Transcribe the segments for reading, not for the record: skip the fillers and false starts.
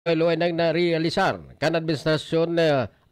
Luay nang narealisar kan administrasyon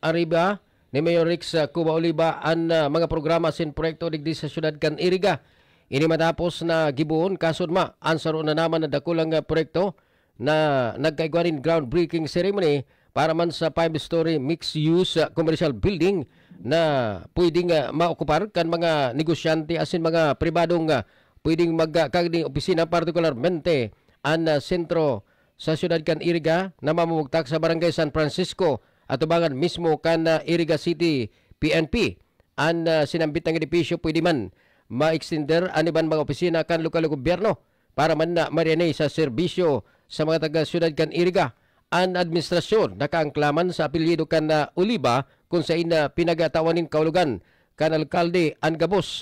Arriba ni Mayor Rix Cuba Oliva ang mga programa sin proyekto digdi sa syudad kan Iriga. Ini matapos na gibuon kasod ang saro na naman na dakulang proyekto na nagkaigwanin groundbreaking ceremony para man sa 5-story mixed-use commercial building na pwedeng maokupar kan mga negosyante asin mga pribadong pwedeng magkagding opisina partikularmente ang sentro sa siyudad kan Iriga na mamumugtak sa barangay San Francisco at ubangan mismo kan Iriga City PNP. Ang sinambit ng edipisyo pwede man ma-extender ang iban mga opisina kan lokal gobyerno para man na marianay sa serbisyo sa mga taga-siyudad kan Iriga. Ang administrasyon nakaangklaman sa apelyido kan Oliva kung sa ina pinagatawanin kaulugan kan alkalde ang gabos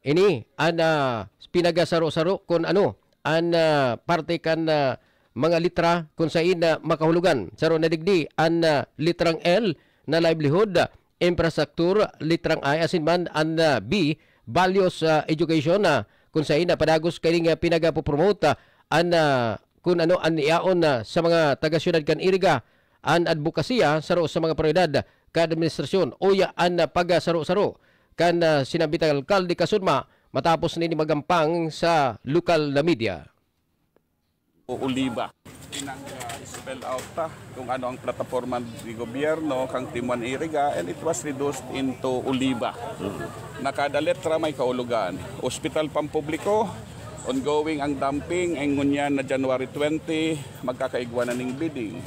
ini ang pinagasaro-saro kung ano ang parte kan mga litra kung sa ina makahulugan. Saro na digdi ang litrang L na livelihood, infrastructure, litrang I asin man ang B, values education kung sa ina padagos kaning pinagapopromote ang kung ano ang iaon sa mga taga-siyudad kan Iriga ang advokasya saro sa mga prioridad kan administrasyon o ya ang pagasaro-saro kan sinabitang alkalde kasudma matapos nini magampang sa lokal na media. Oliva. Spell out kung ano ang plataforma ng gobyerno kang Timuan Iriga and it was reduced into Oliva. Nakada letra may kaulugan. Hospital pampubliko, ongoing ang dumping, ang ngunyan na January 20, magkakaigwanan ng bidding.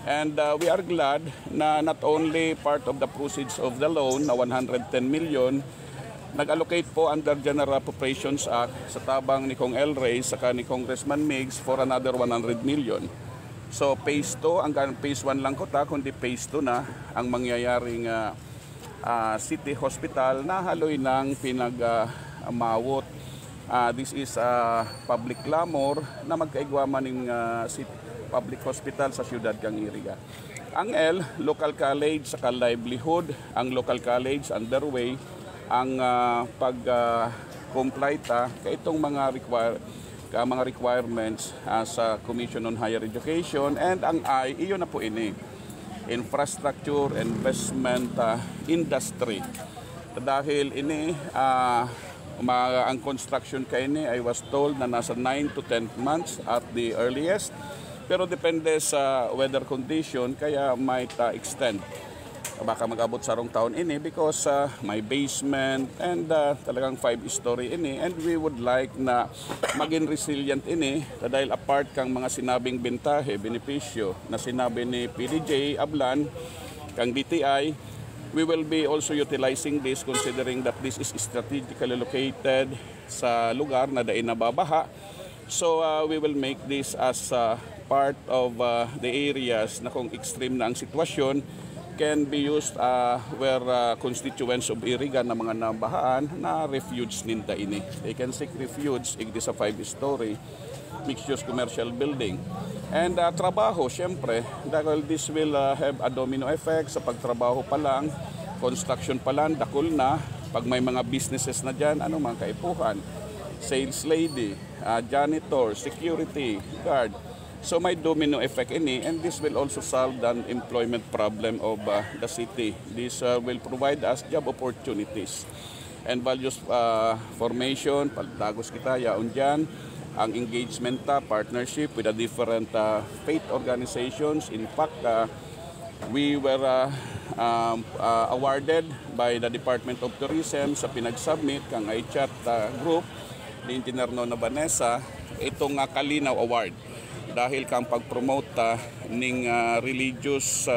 And we are glad na not only part of the proceeds of the loan na 110 million, nag-allocate po under General Appropriations Act sa tabang ni Kong El Rey saka ni Congressman Migs for another 100 million. So phase 2, hanggang phase 1 lang ko kundi phase 2 na ang mangyayaring city hospital na haloy ng pinag-mawot. This is a public clamor na magkaigwaman ng public hospital sa siyudad kang Iriga. Ang L, local college saka livelihood, ang local college underway ang pag-comply kay itong mga requirements sa Commission on Higher Education, and ang I, iyon na po ini, infrastructure, investment, industry. Dahil ini, ang construction kay ini, I was told na nasa 9 to 10 months at the earliest, pero depende sa weather condition kaya might extend. Baka mag-abot sa rong taon ini because may basement and talagang 5-story ini, and we would like na maging resilient ini dahil apart kang mga sinabing bentahe, benepisyo na sinabi ni PDJ Ablan kang DTI, we will be also utilizing this considering that this is strategically located sa lugar na dain nababaha. So we will make this as part of the areas na kung extreme na ang sitwasyon can be used where constituents of Iriga na mga nabahaan na refuge ninda ini. They can seek refuge in this 5-story mixed-use commercial building. And trabaho, syempre, dahil this will have a domino effect sa pagtrabaho pa lang, construction pa lang, dakol na, pag may mga businesses na dyan, ano mga kaipuhan, sales lady, janitor, security, guard. So may domino effect ini, and this will also solve the employment problem of the city. This will provide us job opportunities and values formation, pagdagos kita yaon dyan, ang engagement partnership with the different faith organizations. In fact, we were awarded by the Department of Tourism sa pinag-submit kang iChat group ni Engineer Nona Vanessa itong Kalinaw Award dahil kang pag-promote ng religious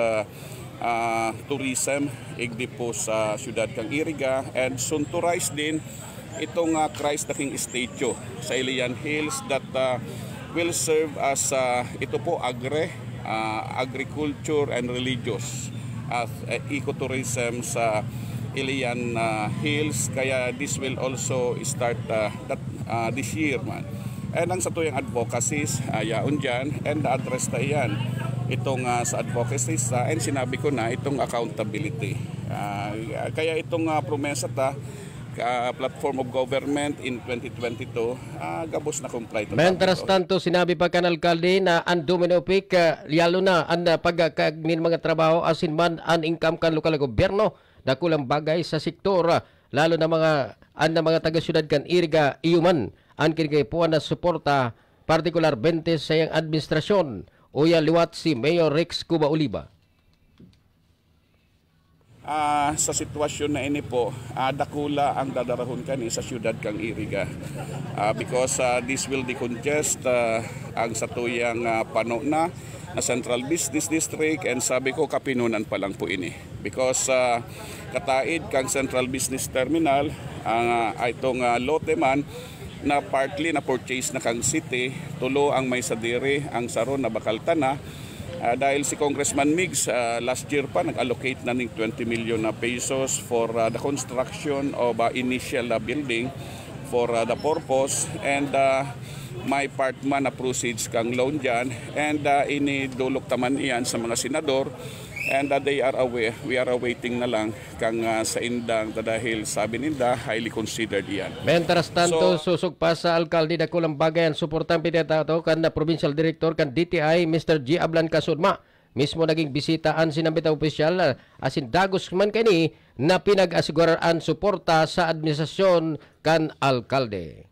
tourism igdi po sa siyudad kang Iriga, and soon to rise din itong Christ the King statue sa Ilian Hills that will serve as ito po agriculture and religious ecotourism sa Ilian Hills, kaya this will also start this year man. And ang sa tuyang advocacies, yaon dyan, and address na yan. Itong sa advocacies, and sinabi ko na itong accountability. Kaya itong promesa platform of government in 2022, gabos na comply. Mentras tanto, sinabi pa kan alkalde na ang domino effect, lalo na ang pagkakagnin mga trabaho asin man ang income kan lokal na gobyerno na kulang bagay sa sektor, lalo na mga taga-syudad kan Iriga, iyuman ang kinikapuan na suporta, partikular 20 sa iyang administrasyon. Uya liwat si Mayor Rex Cuba Oliva. Sa sitwasyon na ini po, dakula ang dadarahon kani sa siyudad kang Iriga. Because this will decongest ang satuyang pano na Central Business District, and sabi ko kapinunan pa lang po ini. Because kataid kang Central Business Terminal, itong lote man na partly na purchase na kang city, tulo ang may sadiri ang saron na bakaltana. Dahil si Congressman Migs last year pa nag-allocate na ng 20 million na pesos for the construction of initial building for the purpose, and may part man na proceeds kang loan dyan, and inidulok taman iyan sa mga senador, and they are aware, we are awaiting na lang kang sa indang dahil sabi ninda highly considered iyan. Mentras tanto, susog pa sa alkalde na kulang bagayan suportang pinatato kan na provincial director kan DTI Mr. G. Ablan Kasudma. Mismo naging bisitaan sinambita opisyal asin dagos man kani na pinag-asiguraan suporta sa administrasyon kan alkalde.